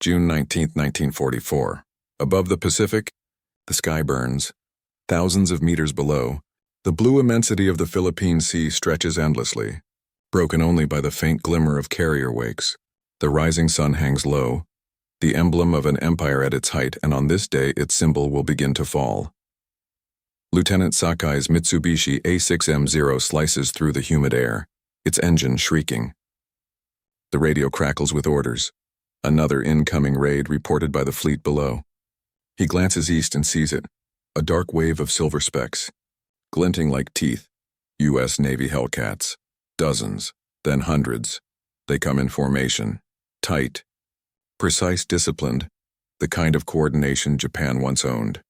June 19, 1944. Above the Pacific, the sky burns. Thousands of meters below, the blue immensity of the Philippine Sea stretches endlessly, broken only by the faint glimmer of carrier wakes. The rising sun hangs low, the emblem of an empire at its height, and on this day its symbol will begin to fall. Lieutenant Sakai's Mitsubishi A6M0 slices through the humid air, its engine shrieking. The radio crackles with orders. Another incoming raid reported by the fleet below. He glances east and sees it, a dark wave of silver specks, glinting like teeth. U.S. Navy Hellcats. Dozens, then hundreds. They come in formation, tight, precise, disciplined, the kind of coordination Japan once owned.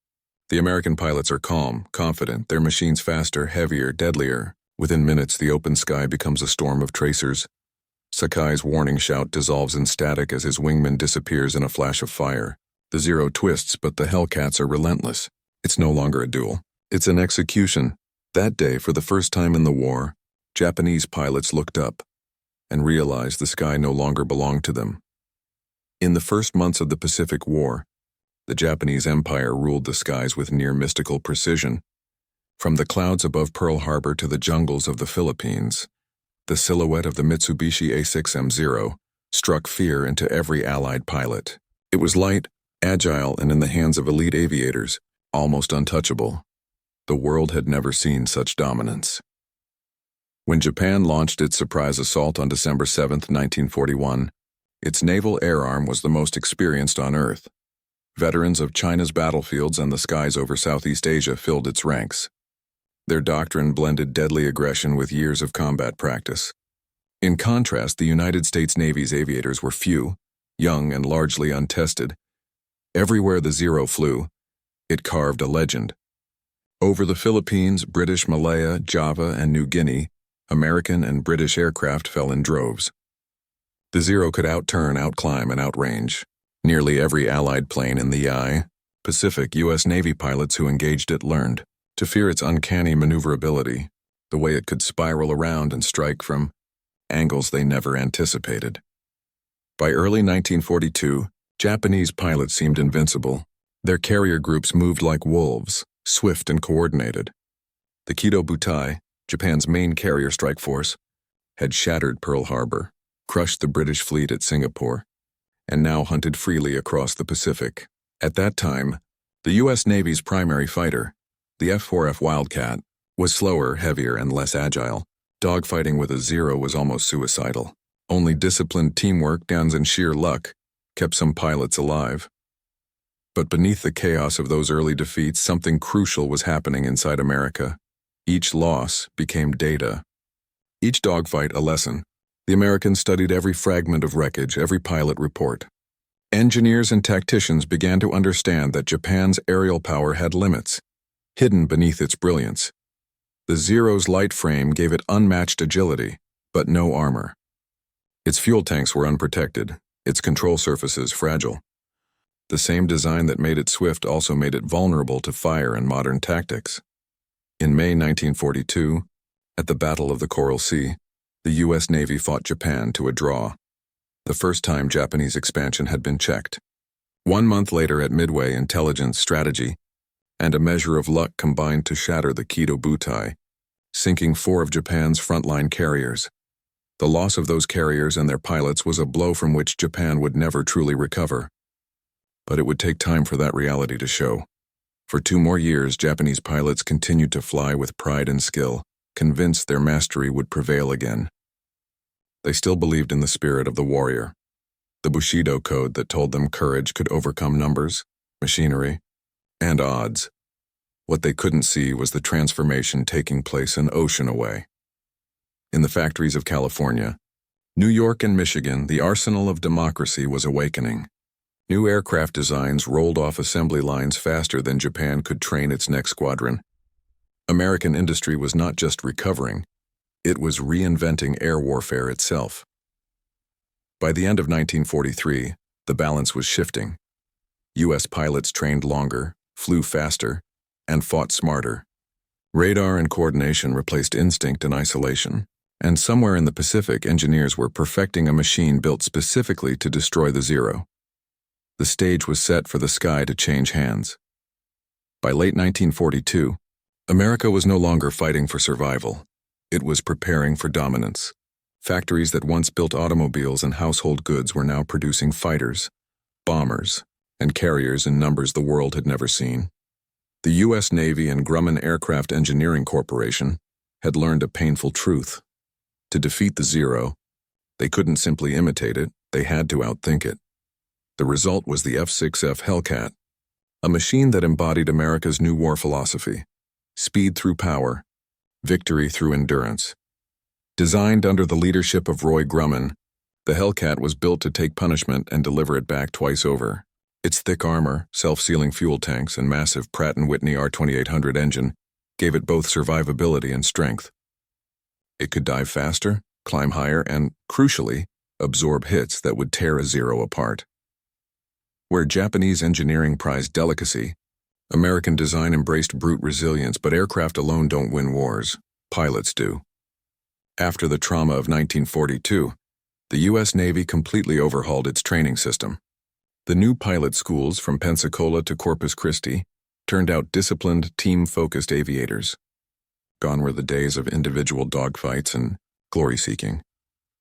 The American pilots are calm, confident, their machines faster, heavier, deadlier. Within minutes, the open sky becomes a storm of tracers. Sakai's warning shout dissolves in static as his wingman disappears in a flash of fire. The Zero twists, but the Hellcats are relentless. It's no longer a duel. It's an execution. That day, for the first time in the war, Japanese pilots looked up and realized the sky no longer belonged to them. In the first months of the Pacific War, the Japanese Empire ruled the skies with near mystical precision. From the clouds above Pearl Harbor to the jungles of the Philippines, the silhouette of the Mitsubishi A6M0 struck fear into every Allied pilot. It was light, agile, and in the hands of elite aviators, almost untouchable. The world had never seen such dominance. When Japan launched its surprise assault on December 7, 1941, its naval air arm was the most experienced on Earth. Veterans of China's battlefields and the skies over Southeast Asia filled its ranks. Their doctrine blended deadly aggression with years of combat practice. In contrast, the United States Navy's aviators were few, young, and largely untested. Everywhere the Zero flew, it carved a legend. Over the Philippines, British Malaya, Java, and New Guinea, American and British aircraft fell in droves. The Zero could outturn, outclimb, and outrange nearly every Allied plane in the Pacific. U.S. Navy pilots who engaged it learned to fear its uncanny maneuverability, the way it could spiral around and strike from angles they never anticipated. By early 1942, Japanese pilots seemed invincible. Their carrier groups moved like wolves, swift and coordinated. The Kido Butai, Japan's main carrier strike force, had shattered Pearl Harbor, crushed the British fleet at Singapore, and now hunted freely across the Pacific. At that time, the U.S. Navy's primary fighter, the F-4F Wildcat, was slower, heavier, and less agile. Dogfighting with a Zero was almost suicidal. Only disciplined teamwork, guns, and sheer luck kept some pilots alive. But beneath the chaos of those early defeats, something crucial was happening inside America. Each loss became data. Each dogfight a lesson. The Americans studied every fragment of wreckage, every pilot report. Engineers and tacticians began to understand that Japan's aerial power had limits, hidden beneath its brilliance. The Zero's light frame gave it unmatched agility, but no armor. Its fuel tanks were unprotected, its control surfaces fragile. The same design that made it swift also made it vulnerable to fire and modern tactics. In May 1942, at the Battle of the Coral Sea, the U.S. Navy fought Japan to a draw, the first time Japanese expansion had been checked. 1 month later at Midway, intelligence, strategy, and a measure of luck combined to shatter the Kido Butai, sinking 4 of Japan's frontline carriers. The loss of those carriers and their pilots was a blow from which Japan would never truly recover. But it would take time for that reality to show. For 2 more years, Japanese pilots continued to fly with pride and skill, convinced their mastery would prevail again. They still believed in the spirit of the warrior, the Bushido code that told them courage could overcome numbers, machinery, and odds. What they couldn't see was the transformation taking place an ocean away. In the factories of California, New York, and Michigan, the arsenal of democracy was awakening. New aircraft designs rolled off assembly lines faster than Japan could train its next squadron. American industry was not just recovering, it was reinventing air warfare itself. By the end of 1943, the balance was shifting. U.S. pilots trained longer, flew faster, and fought smarter. Radar and coordination replaced instinct and isolation, and somewhere in the Pacific, engineers were perfecting a machine built specifically to destroy the Zero. The stage was set for the sky to change hands. By late 1942, America was no longer fighting for survival. It was preparing for dominance. Factories that once built automobiles and household goods were now producing fighters, bombers, and carriers in numbers the world had never seen. The U.S. Navy and Grumman Aircraft Engineering Corporation had learned a painful truth. To defeat the Zero, they couldn't simply imitate it, they had to outthink it. The result was the F-6F Hellcat, a machine that embodied America's new war philosophy: speed through power, victory through endurance. Designed under the leadership of Roy Grumman, the Hellcat was built to take punishment and deliver it back twice over. Its thick armor, self-sealing fuel tanks, and massive Pratt & Whitney R2800 engine gave it both survivability and strength. It could dive faster, climb higher, and, crucially, absorb hits that would tear a Zero apart. Where Japanese engineering prized delicacy, American design embraced brute resilience, but aircraft alone don't win wars. Pilots do. After the trauma of 1942, the U.S. Navy completely overhauled its training system. The new pilot schools from Pensacola to Corpus Christi turned out disciplined, team-focused aviators. Gone were the days of individual dogfights and glory-seeking.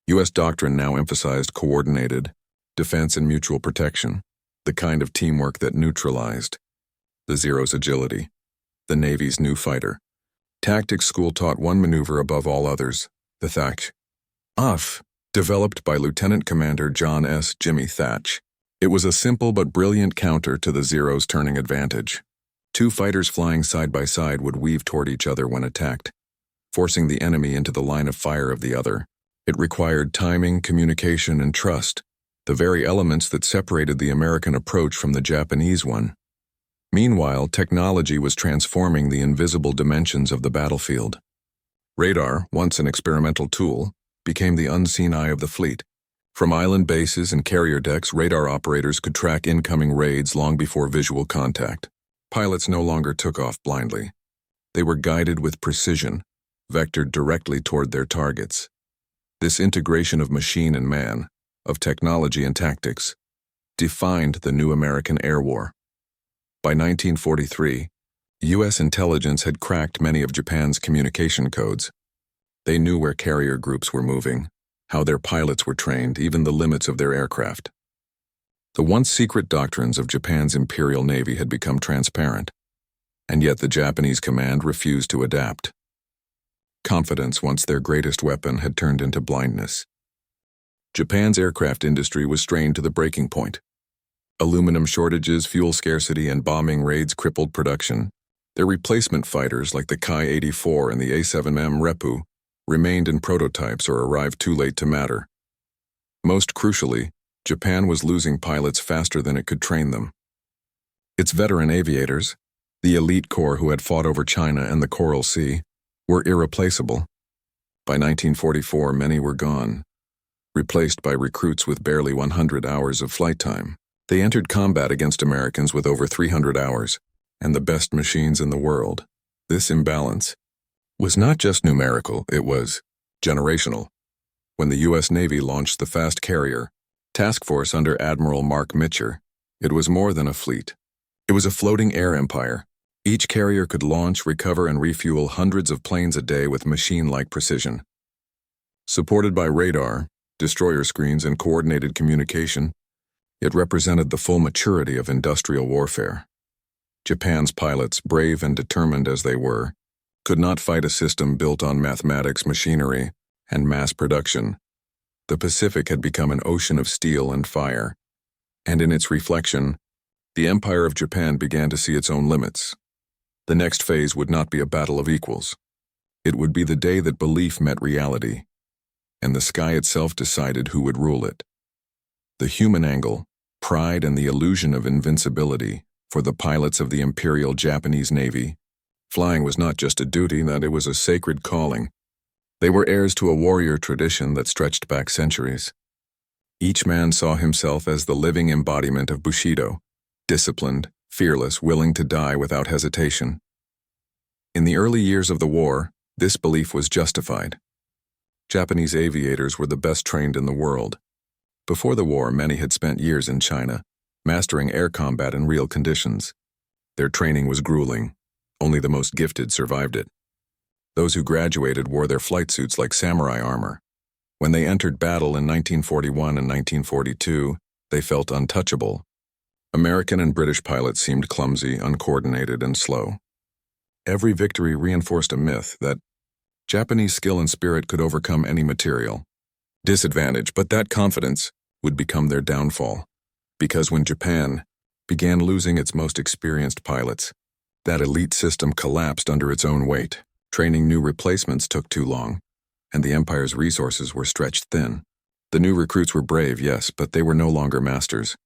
U.S. doctrine now emphasized coordinated defense and mutual protection, the kind of teamwork that neutralized the Zero's agility, the Navy's new fighter. Tactics school taught one maneuver above all others, the Thatch Off, developed by Lieutenant Commander John S. Jimmy Thatch. It was a simple but brilliant counter to the Zero's turning advantage. Two fighters flying side by side would weave toward each other when attacked, forcing the enemy into the line of fire of the other. It required timing, communication, and trust, the very elements that separated the American approach from the Japanese one. Meanwhile, technology was transforming the invisible dimensions of the battlefield. Radar, once an experimental tool, became the unseen eye of the fleet. From island bases and carrier decks, radar operators could track incoming raids long before visual contact. Pilots no longer took off blindly. They were guided with precision, vectored directly toward their targets. This integration of machine and man, of technology and tactics, defined the new American air war. By 1943, U.S. intelligence had cracked many of Japan's communication codes. They knew where carrier groups were moving, how their pilots were trained, even the limits of their aircraft. The once secret doctrines of Japan's Imperial Navy had become transparent, and yet the Japanese command refused to adapt. Confidence, once their greatest weapon, had turned into blindness. Japan's aircraft industry was strained to the breaking point. Aluminum shortages, fuel scarcity, and bombing raids crippled production. Their replacement fighters, like the Kai-84 and the A-7M Reppu, remained in prototypes or arrived too late to matter. Most crucially, Japan was losing pilots faster than it could train them. Its veteran aviators, the elite corps who had fought over China and the Coral Sea, were irreplaceable. By 1944, many were gone, replaced by recruits with barely 100 hours of flight time. They entered combat against Americans with over 300 hours, and the best machines in the world. This imbalance was not just numerical, it was generational. When the U.S. Navy launched the fast carrier task force under Admiral Mark Mitcher, it was more than a fleet. It was a floating air empire. Each carrier could launch, recover, and refuel hundreds of planes a day with machine-like precision. Supported by radar, destroyer screens, and coordinated communication, it represented the full maturity of industrial warfare. Japan's pilots, brave and determined as they were, could not fight a system built on mathematics, machinery, and mass production. The Pacific had become an ocean of steel and fire, and in its reflection, the Empire of Japan began to see its own limits. The next phase would not be a battle of equals. It would be the day that belief met reality, and the sky itself decided who would rule it. The human angle, pride, and the illusion of invincibility for the pilots of the Imperial Japanese Navy. Flying was not just a duty, that it was a sacred calling. They were heirs to a warrior tradition that stretched back centuries. Each man saw himself as the living embodiment of Bushido, disciplined, fearless, willing to die without hesitation. In the early years of the war, this belief was justified. Japanese aviators were the best trained in the world. Before the war, many had spent years in China, mastering air combat in real conditions. Their training was grueling. Only the most gifted survived it. Those who graduated wore their flight suits like samurai armor. When they entered battle in 1941 and 1942, they felt untouchable. American and British pilots seemed clumsy, uncoordinated, and slow. Every victory reinforced a myth that Japanese skill and spirit could overcome any material disadvantage, but that confidence would become their downfall. Because when Japan began losing its most experienced pilots, that elite system collapsed under its own weight. Training new replacements took too long, and the empire's resources were stretched thin. The new recruits were brave, yes, but they were no longer masters.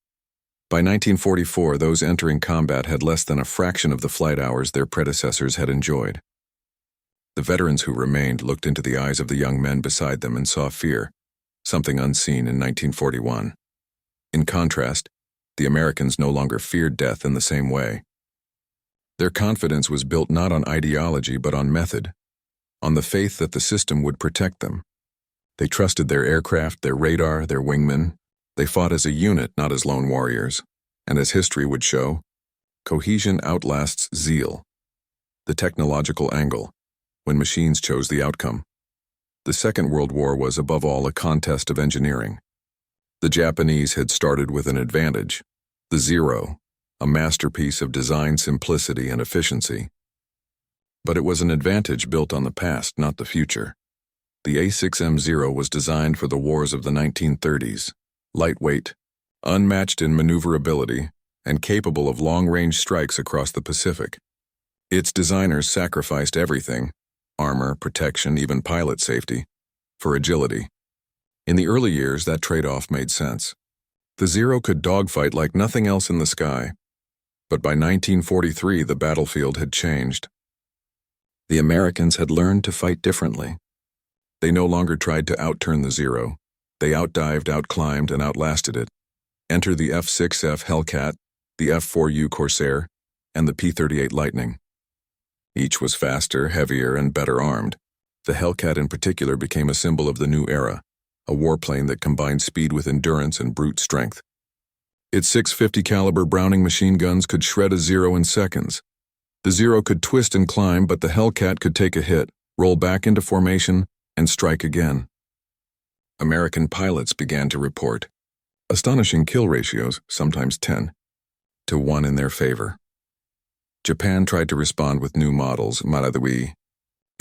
By 1944, those entering combat had less than a fraction of the flight hours their predecessors had enjoyed. The veterans who remained looked into the eyes of the young men beside them and saw fear, something unseen in 1941. In contrast, the Americans no longer feared death in the same way. Their confidence was built not on ideology but on method, on the faith that the system would protect them. They trusted their aircraft, their radar, their wingmen. They fought as a unit, not as lone warriors. And as history would show, cohesion outlasts zeal. The technological angle, when machines chose the outcome. The Second World War was above all a contest of engineering. The Japanese had started with an advantage, the Zero, a masterpiece of design simplicity and efficiency. But it was an advantage built on the past, not the future. The A6M0 was designed for the wars of the 1930s, lightweight, unmatched in maneuverability, and capable of long-range strikes across the Pacific. Its designers sacrificed everything, armor, protection, even pilot safety, for agility. In the early years, that trade-off made sense. The Zero could dogfight like nothing else in the sky. But by 1943, the battlefield had changed. The Americans had learned to fight differently. They no longer tried to outturn the Zero. They outdived, outclimbed, and outlasted it. Enter the F-6F Hellcat, the F-4U Corsair, and the P-38 Lightning. Each was faster, heavier, and better armed. The Hellcat in particular became a symbol of the new era, a warplane that combined speed with endurance and brute strength. Its 650 caliber Browning machine guns could shred a Zero in seconds. The Zero could twist and climb, but the Hellcat could take a hit, roll back into formation, and strike again. American pilots began to report astonishing kill ratios, sometimes 10 to 1 in their favor. Japan tried to respond with new models, Maradui,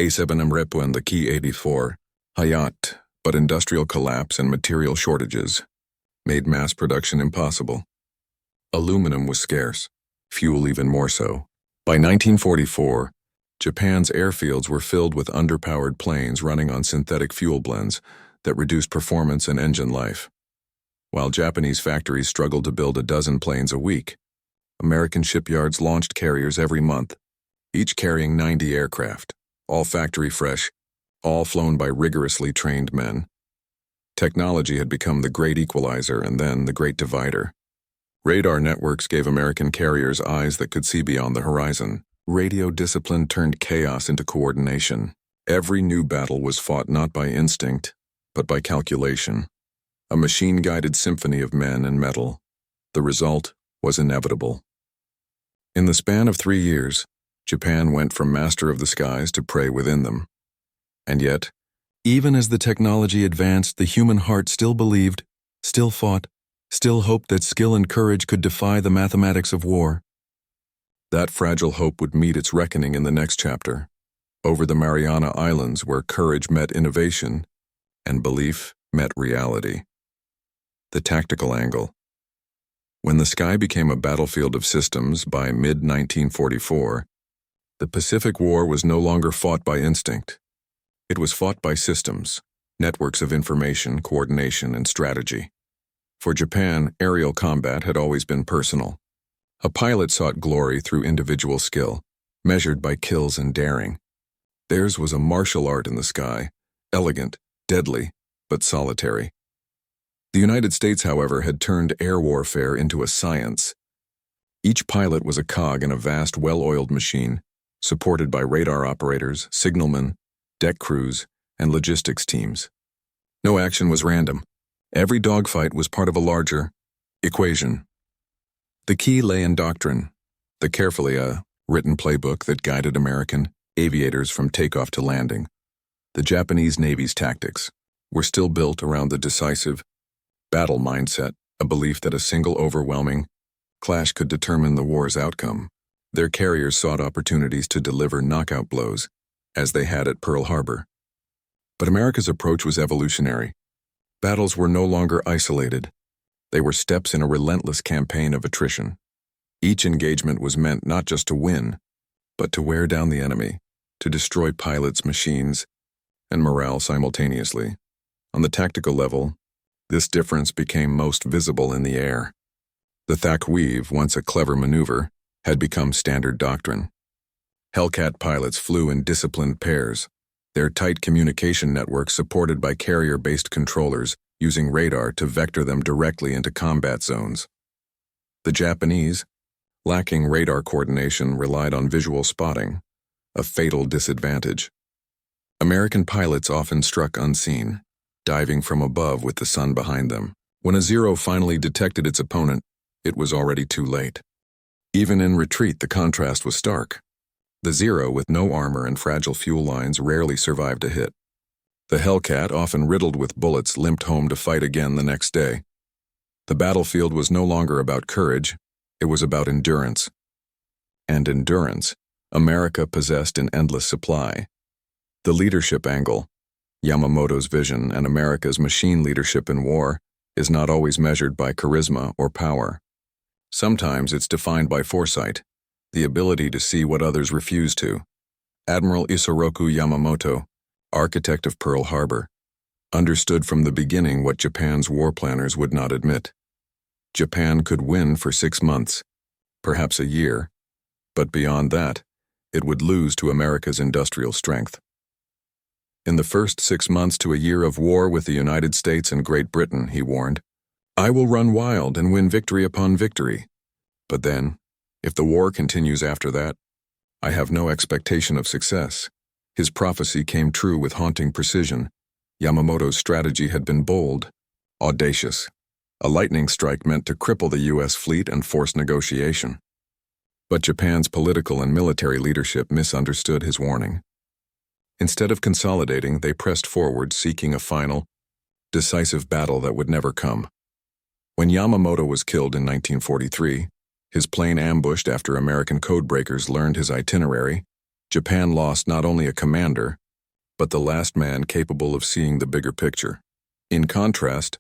A7M Repo and the Ki-84, Hayat, but industrial collapse and material shortages made mass production impossible. Aluminum was scarce, fuel even more so. By 1944, Japan's airfields were filled with underpowered planes running on synthetic fuel blends that reduced performance and engine life. While Japanese factories struggled to build a dozen planes a week, American shipyards launched carriers every month, each carrying 90 aircraft, all factory fresh, all flown by rigorously trained men. Technology had become the great equalizer and then the great divider. Radar networks gave American carriers eyes that could see beyond the horizon. Radio discipline turned chaos into coordination. Every new battle was fought not by instinct, but by calculation. A machine-guided symphony of men and metal. The result was inevitable. In the span of 3 years, Japan went from master of the skies to prey within them. And yet, even as the technology advanced, the human heart still believed, still fought, still hoped that skill and courage could defy the mathematics of war. That fragile hope would meet its reckoning in the next chapter, over the Mariana Islands where courage met innovation and belief met reality. The tactical angle. When the sky became a battlefield of systems by mid-1944, the Pacific War was no longer fought by instinct. It was fought by systems, networks of information, coordination, and strategy. For Japan, aerial combat had always been personal. A pilot sought glory through individual skill, measured by kills and daring. Theirs was a martial art in the sky, elegant, deadly, but solitary. The United States, however, had turned air warfare into a science. Each pilot was a cog in a vast, well-oiled machine, supported by radar operators, signalmen, deck crews, and logistics teams. No action was random. Every dogfight was part of a larger equation. The key lay in doctrine, the carefully written playbook that guided American aviators from takeoff to landing. The Japanese Navy's tactics were still built around the decisive battle mindset, a belief that a single overwhelming clash could determine the war's outcome. Their carriers sought opportunities to deliver knockout blows, as they had at Pearl Harbor. But America's approach was evolutionary. Battles were no longer isolated. They were steps in a relentless campaign of attrition. Each engagement was meant not just to win, but to wear down the enemy, to destroy pilots, machines, and morale simultaneously. On the tactical level, this difference became most visible in the air. The Thak weave, once a clever maneuver, had become standard doctrine. Hellcat pilots flew in disciplined pairs, their tight communication network supported by carrier-based controllers using radar to vector them directly into combat zones. The Japanese, lacking radar coordination, relied on visual spotting, a fatal disadvantage. American pilots often struck unseen, diving from above with the sun behind them. When a Zero finally detected its opponent, it was already too late. Even in retreat, the contrast was stark. The Zero, with no armor and fragile fuel lines, rarely survived a hit. The Hellcat, often riddled with bullets, limped home to fight again the next day. The battlefield was no longer about courage, it was about endurance. And endurance, America possessed in endless supply. The leadership angle, Yamamoto's vision and America's machine leadership in war, is not always measured by charisma or power. Sometimes it's defined by foresight, the ability to see what others refuse to. Admiral Isoroku Yamamoto, architect of Pearl Harbor, understood from the beginning what Japan's war planners would not admit. Japan could win for 6 months, perhaps a year, but beyond that, it would lose to America's industrial strength. In the first 6 months to a year of war with the United States and Great Britain, he warned, I will run wild and win victory upon victory. But then, if the war continues after that, I have no expectation of success. His prophecy came true with haunting precision. Yamamoto's strategy had been bold, audacious. A lightning strike meant to cripple the U.S. fleet and force negotiation. But Japan's political and military leadership misunderstood his warning. Instead of consolidating, they pressed forward, seeking a final, decisive battle that would never come. When Yamamoto was killed in 1943, his plane ambushed after American codebreakers learned his itinerary, Japan lost not only a commander, but the last man capable of seeing the bigger picture. In contrast,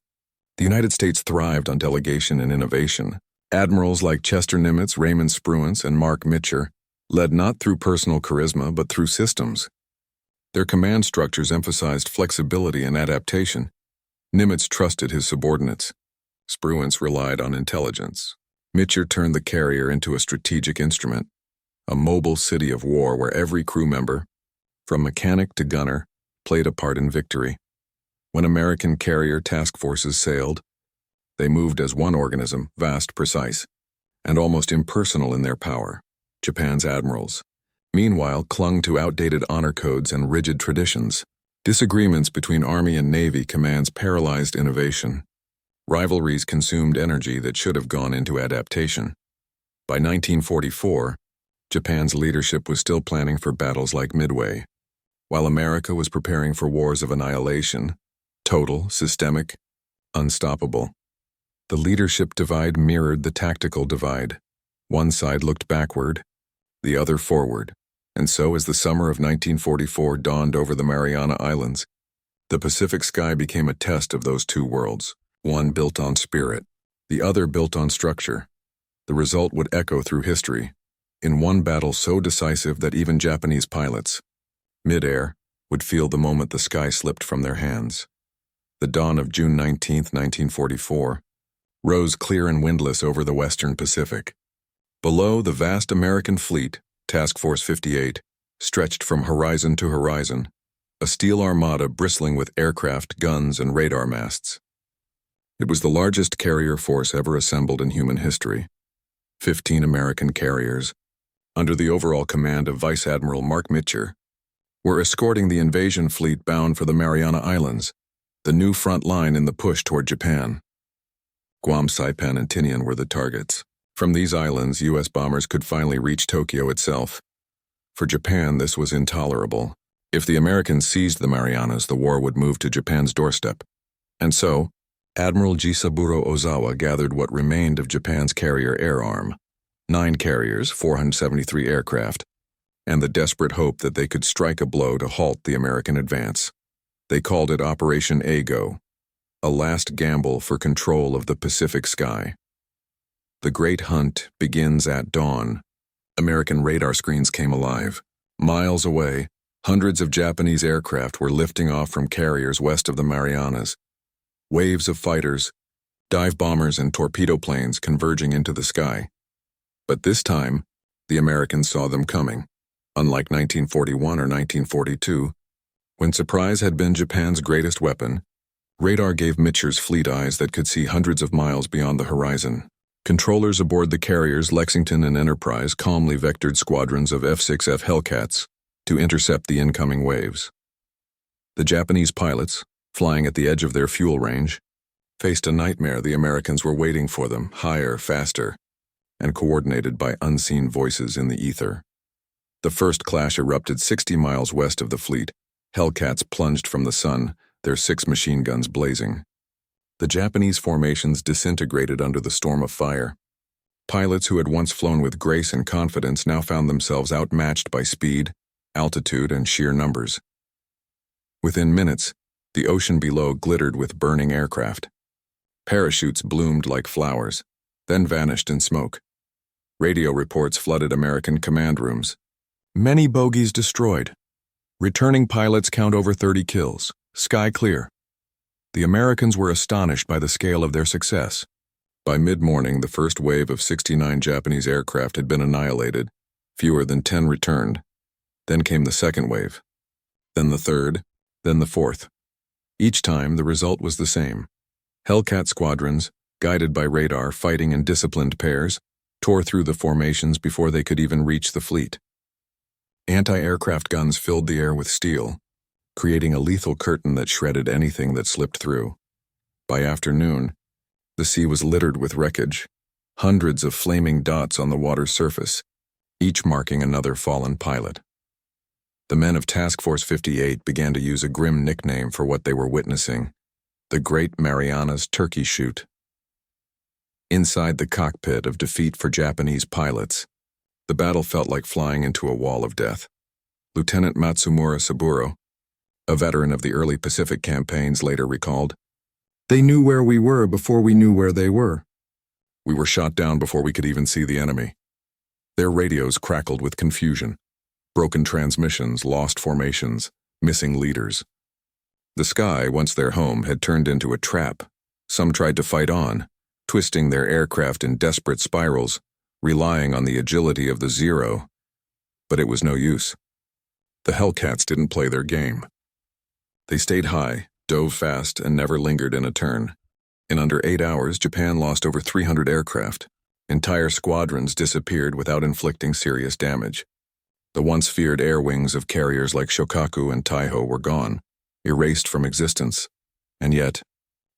the United States thrived on delegation and innovation. Admirals like Chester Nimitz, Raymond Spruance, and Mark Mitcher led not through personal charisma but through systems. Their command structures emphasized flexibility and adaptation. Nimitz trusted his subordinates. Spruance relied on intelligence. Mitcher turned the carrier into a strategic instrument, a mobile city of war where every crew member, from mechanic to gunner, played a part in victory. When American carrier task forces sailed, they moved as one organism, vast, precise, and almost impersonal in their power. Japan's admirals, meanwhile, clung to outdated honor codes and rigid traditions. Disagreements between Army and Navy commands paralyzed innovation. Rivalries consumed energy that should have gone into adaptation. By 1944, Japan's leadership was still planning for battles like Midway, while America was preparing for wars of annihilation, total, systemic, unstoppable. The leadership divide mirrored the tactical divide. One side looked backward, the other forward. And so, as the summer of 1944 dawned over the Mariana Islands, the Pacific sky became a test of those two worlds, one built on spirit, the other built on structure. The result would echo through history, in one battle so decisive that even Japanese pilots, mid-air, would feel the moment the sky slipped from their hands. The dawn of June 19, 1944, rose clear and windless over the western Pacific. Below, the vast American fleet, Task Force 58, stretched from horizon to horizon, a steel armada bristling with aircraft, guns, and radar masts. It was the largest carrier force ever assembled in human history. 15 American carriers, under the overall command of Vice Admiral Mark Mitcher, were escorting the invasion fleet bound for the Mariana Islands, the new front line in the push toward Japan. Guam, Saipan, and Tinian were the targets. From these islands, U.S. bombers could finally reach Tokyo itself. For Japan, this was intolerable. If the Americans seized the Marianas, the war would move to Japan's doorstep. And so, Admiral Jisaburo Ozawa gathered what remained of Japan's carrier air arm, 9 carriers, 473 aircraft, and the desperate hope that they could strike a blow to halt the American advance. They called it Operation Ago, a last gamble for control of the Pacific sky. The great hunt begins at dawn. American radar screens came alive. Miles away, hundreds of Japanese aircraft were lifting off from carriers west of the Marianas. Waves of fighters, dive bombers, and torpedo planes converging into the sky. But this time, the Americans saw them coming. Unlike 1941 or 1942, when surprise had been Japan's greatest weapon, radar gave Mitcher's fleet eyes that could see hundreds of miles beyond the horizon. Controllers aboard the carriers Lexington and Enterprise calmly vectored squadrons of F-6F Hellcats to intercept the incoming waves. The Japanese pilots, flying at the edge of their fuel range, faced a nightmare. The Americans were waiting for them, higher, faster, and coordinated by unseen voices in the ether. The first clash erupted 60 miles west of the fleet. Hellcats plunged from the sun, their 6 machine guns blazing. The Japanese formations disintegrated under the storm of fire. Pilots who had once flown with grace and confidence now found themselves outmatched by speed, altitude, and sheer numbers. Within minutes, the ocean below glittered with burning aircraft. Parachutes bloomed like flowers, then vanished in smoke. Radio reports flooded American command rooms. Many bogies destroyed. Returning pilots count over 30 kills. Sky clear. The Americans were astonished by the scale of their success. By mid-morning, the first wave of 69 Japanese aircraft had been annihilated. Fewer than 10 returned. Then came the second wave. Then the third. Then the fourth. Each time, the result was the same. Hellcat squadrons, guided by radar, fighting in disciplined pairs, tore through the formations before they could even reach the fleet. Anti-aircraft guns filled the air with steel, creating a lethal curtain that shredded anything that slipped through. By afternoon, the sea was littered with wreckage, hundreds of flaming dots on the water's surface, each marking another fallen pilot. The men of Task Force 58 began to use a grim nickname for what they were witnessing: the Great Marianas Turkey Shoot. Inside the cockpit of defeat for Japanese pilots, the battle felt like flying into a wall of death. Lieutenant Matsumura Saburo, a veteran of the early Pacific campaigns, later recalled, "They knew where we were before we knew where they were. We were shot down before we could even see the enemy." Their radios crackled with confusion. Broken transmissions, lost formations, missing leaders. The sky, once their home, had turned into a trap. Some tried to fight on, twisting their aircraft in desperate spirals, relying on the agility of the Zero. But it was no use. The Hellcats didn't play their game. They stayed high, dove fast, and never lingered in a turn. In under 8 hours, Japan lost over 300 aircraft. Entire squadrons disappeared without inflicting serious damage. The once feared air wings of carriers like Shokaku and Taiho were gone, erased from existence. And yet,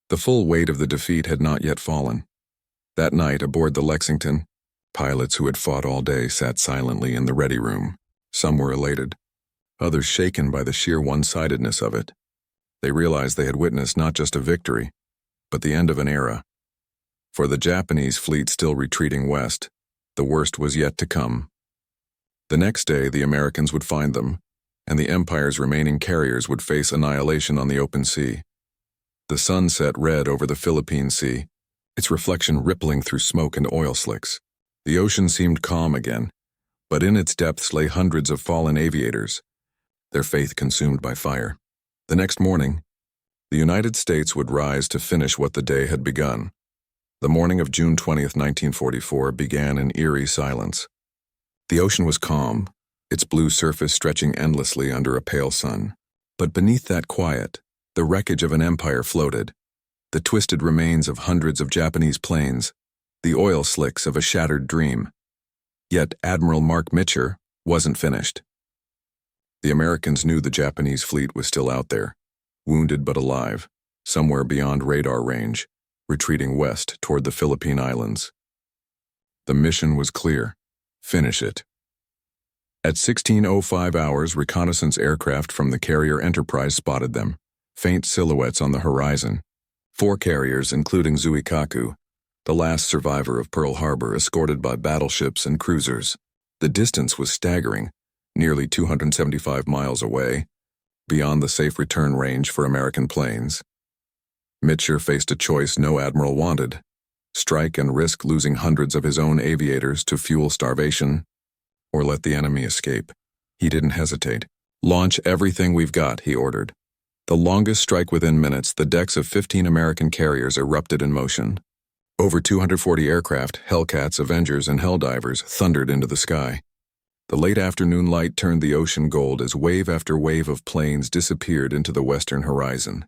the full weight of the defeat had not yet fallen. That night, aboard the Lexington, pilots who had fought all day sat silently in the ready room. Some were elated, others shaken by the sheer one-sidedness of it. They realized they had witnessed not just a victory, but the end of an era. For the Japanese fleet still retreating west, the worst was yet to come. The next day, the Americans would find them, and the Empire's remaining carriers would face annihilation on the open sea. The sun set red over the Philippine Sea, its reflection rippling through smoke and oil slicks. The ocean seemed calm again, but in its depths lay hundreds of fallen aviators, their faith consumed by fire. The next morning, the United States would rise to finish what the day had begun. The morning of June 20th, 1944, began in eerie silence. The ocean was calm, its blue surface stretching endlessly under a pale sun. But beneath that quiet, the wreckage of an empire floated, the twisted remains of hundreds of Japanese planes, the oil slicks of a shattered dream. Yet Admiral Mark Mitcher wasn't finished. The Americans knew the Japanese fleet was still out there, wounded but alive, somewhere beyond radar range, retreating west toward the Philippine Islands. The mission was clear. Finish it. At 16:05 hours, reconnaissance aircraft from the carrier Enterprise spotted them, faint silhouettes on the horizon. 4 carriers, including Zuikaku, the last survivor of Pearl Harbor, escorted by battleships and cruisers. The distance was staggering, nearly 275 miles away, beyond the safe return range for American planes. Mitchell faced a choice no admiral wanted: strike and risk losing hundreds of his own aviators to fuel starvation, or let the enemy escape. He didn't hesitate. "Launch everything we've got," he ordered. The longest strike within minutes, the decks of 15 American carriers erupted in motion. Over 240 aircraft, Hellcats, Avengers, and Helldivers, thundered into the sky. The late afternoon light turned the ocean gold as wave after wave of planes disappeared into the western horizon.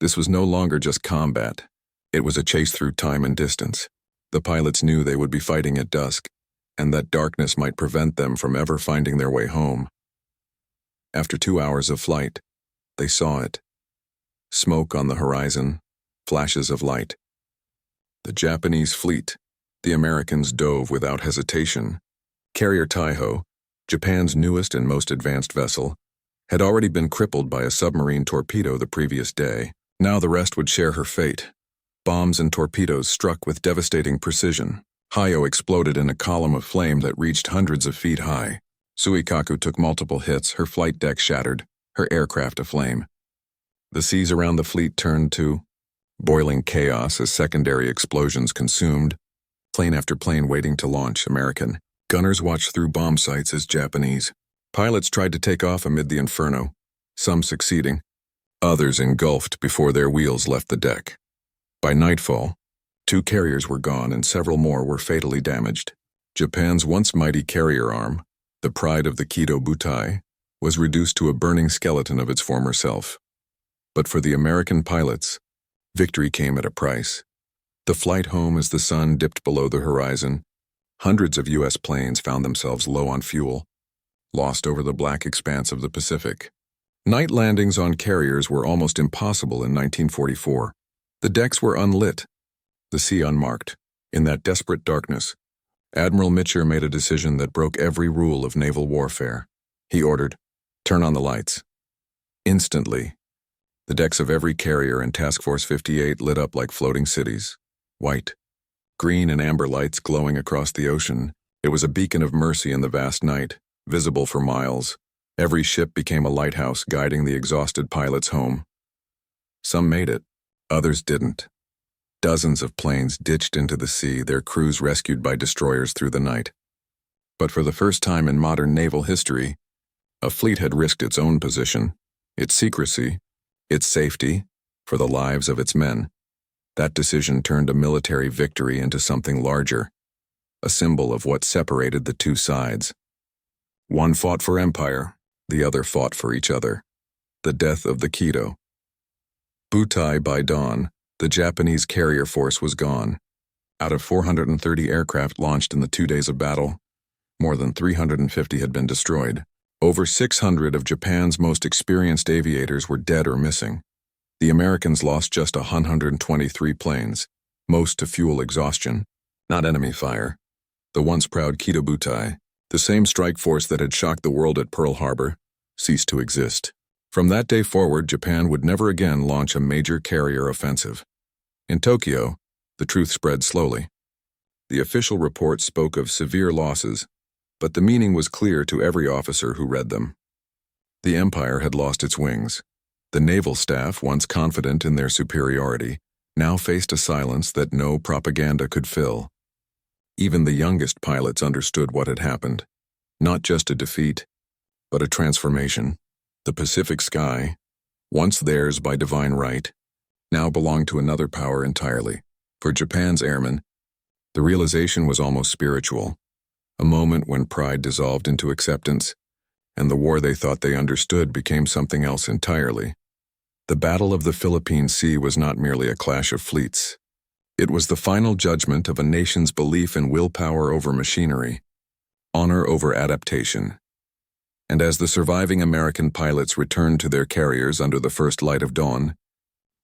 This was no longer just combat. It was a chase through time and distance. The pilots knew they would be fighting at dusk, and that darkness might prevent them from ever finding their way home. After 2 hours of flight, they saw it. Smoke on the horizon, flashes of light. The Japanese fleet. The Americans dove without hesitation. Carrier Taiho, Japan's newest and most advanced vessel, had already been crippled by a submarine torpedo the previous day. Now the rest would share her fate. Bombs and torpedoes struck with devastating precision. Hayo exploded in a column of flame that reached hundreds of feet high. Suikaku took multiple hits, her flight deck shattered, her aircraft aflame. The seas around the fleet turned to boiling chaos as secondary explosions consumed plane after plane waiting to launch. American gunners watched through bomb sights as Japanese pilots tried to take off amid the inferno, some succeeding, others engulfed before their wheels left the deck. By nightfall, 2 carriers were gone and several more were fatally damaged. Japan's once mighty carrier arm, the pride of the Kido Butai, was reduced to a burning skeleton of its former self. But for the American pilots, victory came at a price. The flight home as the sun dipped below the horizon, hundreds of U.S. planes found themselves low on fuel, lost over the black expanse of the Pacific. Night landings on carriers were almost impossible in 1944. The decks were unlit, the sea unmarked. In that desperate darkness, Admiral Mitchell made a decision that broke every rule of naval warfare. He ordered, "Turn on the lights." Instantly, the decks of every carrier in Task Force 58 lit up like floating cities. White, green, and amber lights glowing across the ocean. It was a beacon of mercy in the vast night, visible for miles. Every ship became a lighthouse guiding the exhausted pilots home. Some made it, others didn't. Dozens of planes ditched into the sea, their crews rescued by destroyers through the night. But for the first time in modern naval history, a fleet had risked its own position, its secrecy, its safety, for the lives of its men. That decision turned a military victory into something larger, a symbol of what separated the two sides. One fought for empire, the other fought for each other. The death of the Kido Butai. By dawn, the Japanese carrier force was gone. Out of 430 aircraft launched in the 2 days of battle, more than 350 had been destroyed. Over 600 of Japan's most experienced aviators were dead or missing. The Americans lost just 123 planes, most to fuel exhaustion, not enemy fire. The once proud Kido Butai, the same strike force that had shocked the world at Pearl Harbor, ceased to exist. From that day forward, Japan would never again launch a major carrier offensive. In Tokyo, the truth spread slowly. The official report spoke of severe losses, but the meaning was clear to every officer who read them. The empire had lost its wings. The naval staff, once confident in their superiority, now faced a silence that no propaganda could fill. Even the youngest pilots understood what had happened. Not just a defeat, but a transformation. The Pacific sky, once theirs by divine right, now belonged to another power entirely. For Japan's airmen, the realization was almost spiritual, a moment when pride dissolved into acceptance, and the war they thought they understood became something else entirely. The Battle of the Philippine Sea was not merely a clash of fleets. It was the final judgment of a nation's belief in willpower over machinery, honor over adaptation. And as the surviving American pilots returned to their carriers under the first light of dawn,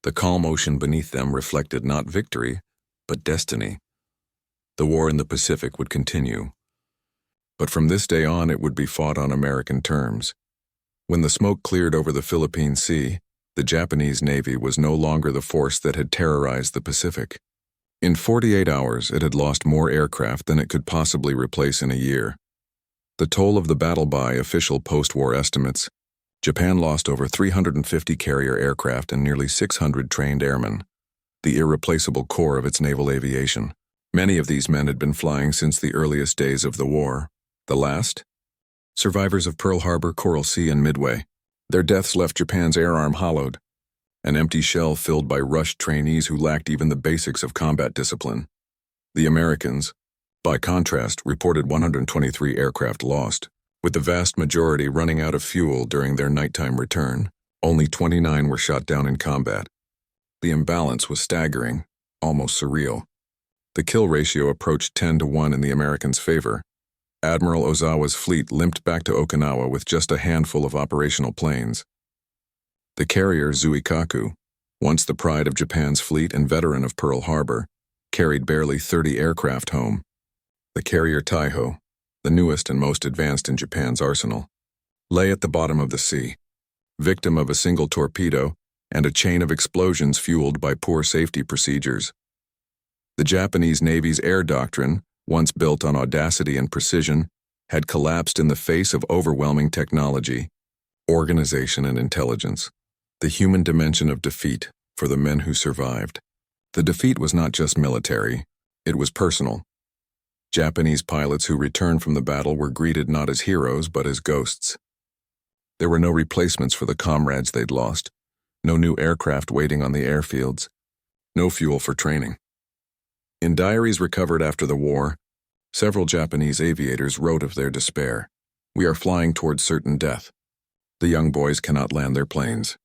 the calm ocean beneath them reflected not victory, but destiny. The war in the Pacific would continue. But from this day on, it would be fought on American terms. When the smoke cleared over the Philippine Sea, the Japanese Navy was no longer the force that had terrorized the Pacific. In 48 hours, it had lost more aircraft than it could possibly replace in a year. The toll of the battle by official post-war estimates, Japan lost over 350 carrier aircraft and nearly 600 trained airmen, the irreplaceable core of its naval aviation. Many of these men had been flying since the earliest days of the war. The last? Survivors of Pearl Harbor, Coral Sea, and Midway. Their deaths left Japan's air arm hollowed, an empty shell filled by rushed trainees who lacked even the basics of combat discipline. The Americans, by contrast, reported 123 aircraft lost, with the vast majority running out of fuel during their nighttime return. Only 29 were shot down in combat. The imbalance was staggering, almost surreal. The kill ratio approached 10-1 in the Americans' favor. Admiral Ozawa's fleet limped back to Okinawa with just a handful of operational planes. The carrier Zuikaku, once the pride of Japan's fleet and veteran of Pearl Harbor, carried barely 30 aircraft home. The carrier Taiho, the newest and most advanced in Japan's arsenal, lay at the bottom of the sea, victim of a single torpedo and a chain of explosions fueled by poor safety procedures. The Japanese Navy's air doctrine, once built on audacity and precision, had collapsed in the face of overwhelming technology, organization, and intelligence. The human dimension of defeat for the men who survived. The defeat was not just military, it was personal. Japanese pilots who returned from the battle were greeted not as heroes but as ghosts. There were no replacements for the comrades they'd lost, no new aircraft waiting on the airfields, no fuel for training. In diaries recovered after the war, several Japanese aviators wrote of their despair. "We are flying towards certain death. The young boys cannot land their planes.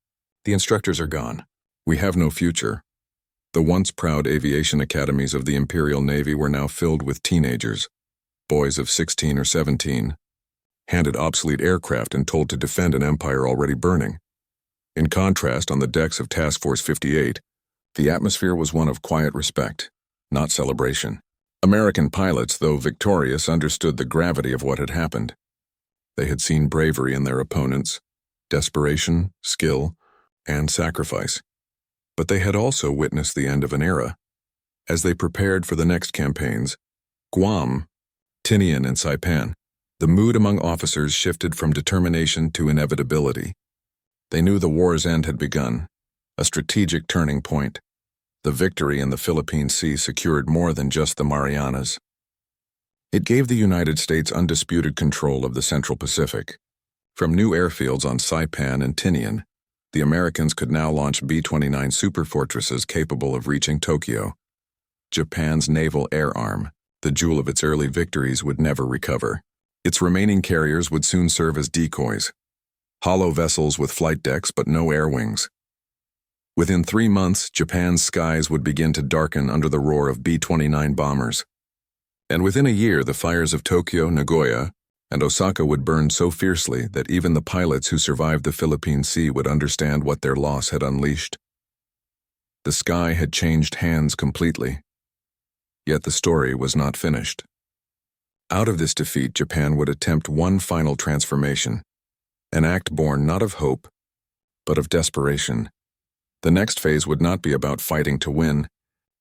The instructors are gone. We have no future." The once proud aviation academies of the Imperial Navy were now filled with teenagers, boys of 16 or 17, handed obsolete aircraft and told to defend an empire already burning. In contrast, on the decks of Task Force 58, the atmosphere was one of quiet respect, not celebration. American pilots, though victorious, understood the gravity of what had happened. They had seen bravery in their opponents, desperation, skill, and sacrifice. But they had also witnessed the end of an era. As they prepared for the next campaigns, Guam, Tinian, and Saipan, the mood among officers shifted from determination to inevitability. They knew the war's end had begun, a strategic turning point. The victory in the Philippine Sea secured more than just the Marianas. It gave the United States undisputed control of the Central Pacific. From new airfields on Saipan and Tinian, the Americans could now launch B-29 superfortresses capable of reaching Tokyo. Japan's naval air arm, the jewel of its early victories, would never recover. Its remaining carriers would soon serve as decoys, hollow vessels with flight decks but no air wings. Within 3 months, Japan's skies would begin to darken under the roar of B-29 bombers. And within a year, the fires of Tokyo, Nagoya, and Osaka would burn so fiercely that even the pilots who survived the Philippine Sea would understand what their loss had unleashed. The sky had changed hands completely. Yet the story was not finished. Out of this defeat, Japan would attempt one final transformation, an act born not of hope, but of desperation. The next phase would not be about fighting to win,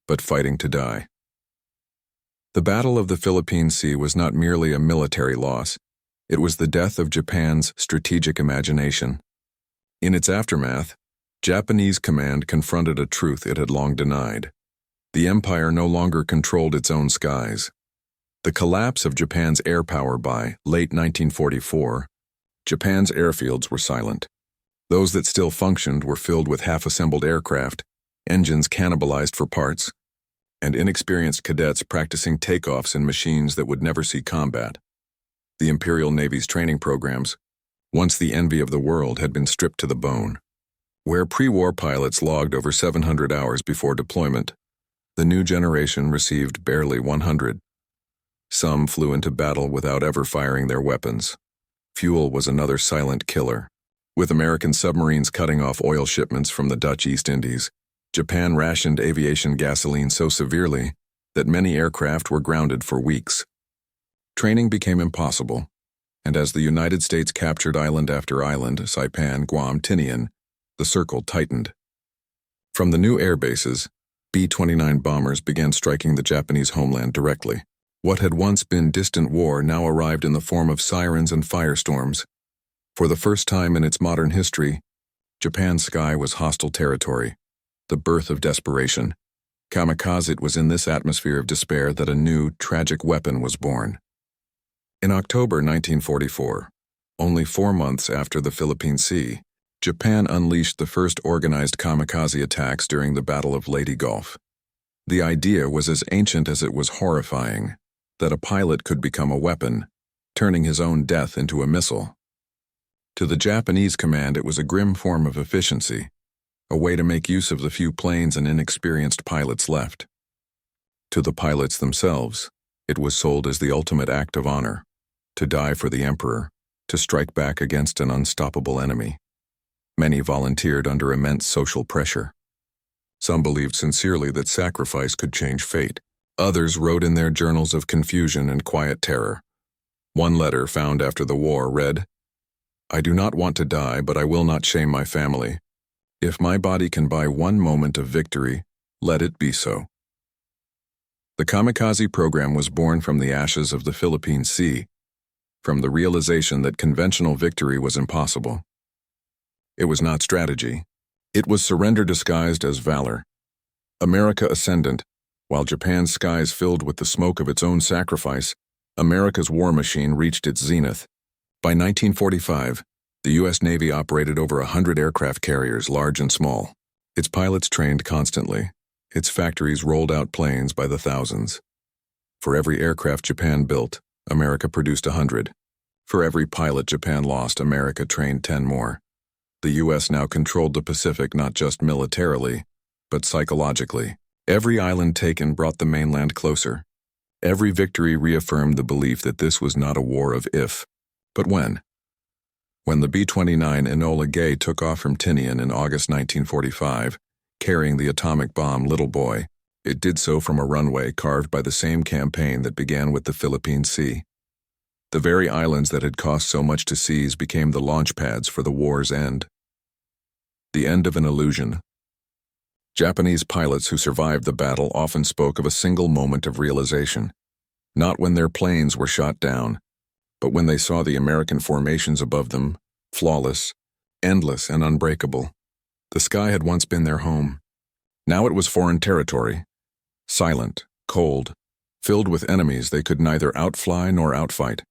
but fighting to die. The Battle of the Philippine Sea was not merely a military loss, it was the death of Japan's strategic imagination. In its aftermath, Japanese command confronted a truth it had long denied. The empire no longer controlled its own skies. The collapse of Japan's air power by late 1944, Japan's airfields were silent. Those that still functioned were filled with half-assembled aircraft, engines cannibalized for parts, and inexperienced cadets practicing takeoffs in machines that would never see combat. The Imperial Navy's training programs, once the envy of the world, had been stripped to the bone. Where pre-war pilots logged over 700 hours before deployment, the new generation received barely 100. Some flew into battle without ever firing their weapons. Fuel was another silent killer. With American submarines cutting off oil shipments from the Dutch East Indies, Japan rationed aviation gasoline so severely that many aircraft were grounded for weeks. Training became impossible, and as the United States captured island after island, Saipan, Guam, Tinian, the circle tightened. From the new air bases, B-29 bombers began striking the Japanese homeland directly. What had once been distant war now arrived in the form of sirens and firestorms. For the first time in its modern history, Japan's sky was hostile territory, the birth of desperation. Kamikaze, it was in this atmosphere of despair that a new, tragic weapon was born. In October 1944, only 4 months after the Philippine Sea, Japan unleashed the first organized kamikaze attacks during the Battle of Leyte Gulf. The idea was as ancient as it was horrifying, that a pilot could become a weapon, turning his own death into a missile. To the Japanese command, it was a grim form of efficiency, a way to make use of the few planes and inexperienced pilots left. To the pilots themselves, it was sold as the ultimate act of honor, to die for the emperor, to strike back against an unstoppable enemy. Many volunteered under immense social pressure. Some believed sincerely that sacrifice could change fate. Others wrote in their journals of confusion and quiet terror. One letter found after the war read, "I do not want to die, but I will not shame my family. If my body can buy one moment of victory, let it be so." The kamikaze program was born from the ashes of the Philippine Sea, from the realization that conventional victory was impossible. It was not strategy. It was surrender disguised as valor. America ascendant, while Japan's skies filled with the smoke of its own sacrifice, America's war machine reached its zenith. By 1945, the U.S. Navy operated over 100 aircraft carriers, large and small. Its pilots trained constantly. Its factories rolled out planes by the thousands. For every aircraft Japan built, America produced 100. For every pilot Japan lost, America trained 10 more. The U.S. now controlled the Pacific not just militarily, but psychologically. Every island taken brought the mainland closer. Every victory reaffirmed the belief that this was not a war of if, but when. When the B-29 Enola Gay took off from Tinian in August 1945, carrying the atomic bomb Little Boy, it did so from a runway carved by the same campaign that began with the Philippine Sea. The very islands that had cost so much to seize became the launch pads for the war's end. The end of an illusion. Japanese pilots who survived the battle often spoke of a single moment of realization, not when their planes were shot down, but when they saw the American formations above them, flawless, endless, and unbreakable. The sky had once been their home. Now it was foreign territory, silent, cold, filled with enemies they could neither outfly nor outfight.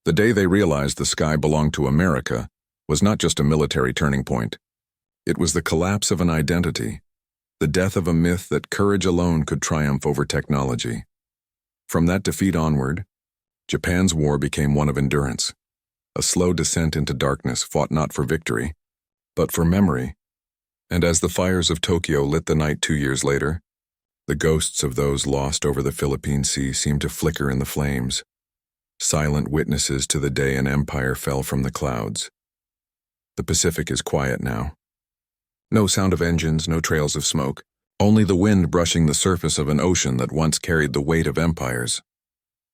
The day they realized the sky belonged to America was not just a military turning point. It was the collapse of an identity, the death of a myth that courage alone could triumph over technology. From that defeat onward, Japan's war became one of endurance, a slow descent into darkness fought not for victory, but for memory. And as the fires of Tokyo lit the night 2 years later, the ghosts of those lost over the Philippine Sea seemed to flicker in the flames, silent witnesses to the day an empire fell from the clouds. The Pacific is quiet now. No sound of engines, no trails of smoke, only the wind brushing the surface of an ocean that once carried the weight of empires.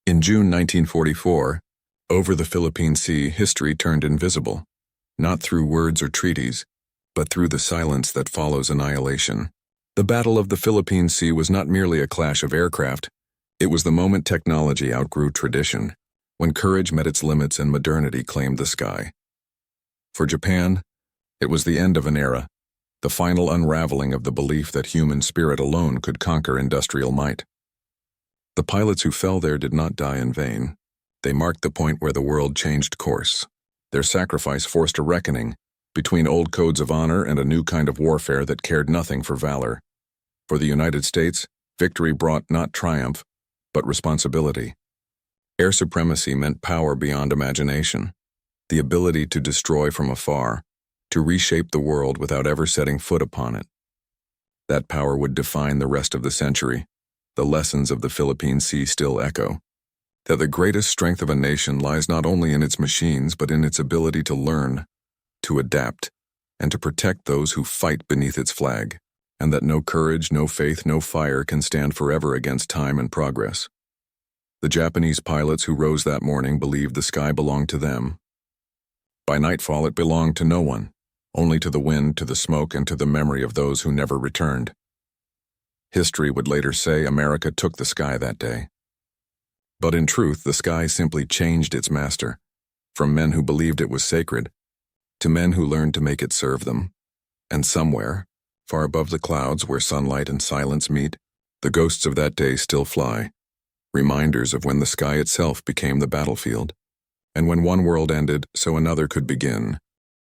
In June 1944, over the Philippine Sea, history turned invisible, not through words or treaties, but through the silence that follows annihilation. The Battle of the Philippine Sea was not merely a clash of aircraft, it was the moment technology outgrew tradition, when courage met its limits and modernity claimed the sky. For Japan, it was the end of an era, the final unraveling of the belief that human spirit alone could conquer industrial might. The pilots who fell there did not die in vain. They marked the point where the world changed course. Their sacrifice forced a reckoning between old codes of honor and a new kind of warfare that cared nothing for valor. For the United States, victory brought not triumph, but responsibility. Air supremacy meant power beyond imagination, the ability to destroy from afar, to reshape the world without ever setting foot upon it. That power would define the rest of the century. The lessons of the Philippine Sea still echo, that the greatest strength of a nation lies not only in its machines but in its ability to learn, to adapt, and to protect those who fight beneath its flag. and that no courage, no faith, no fire can stand forever against time and progress. The Japanese pilots who rose that morning believed the sky belonged to them. By nightfall it belonged to no one, only to the wind, to the smoke, and to the memory of those who never returned. History would later say America took the sky that day. But in truth, the sky simply changed its master, from men who believed it was sacred, to men who learned to make it serve them. And somewhere, far above the clouds where sunlight and silence meet, the ghosts of that day still fly, reminders of when the sky itself became the battlefield. And when one world ended, so another could begin,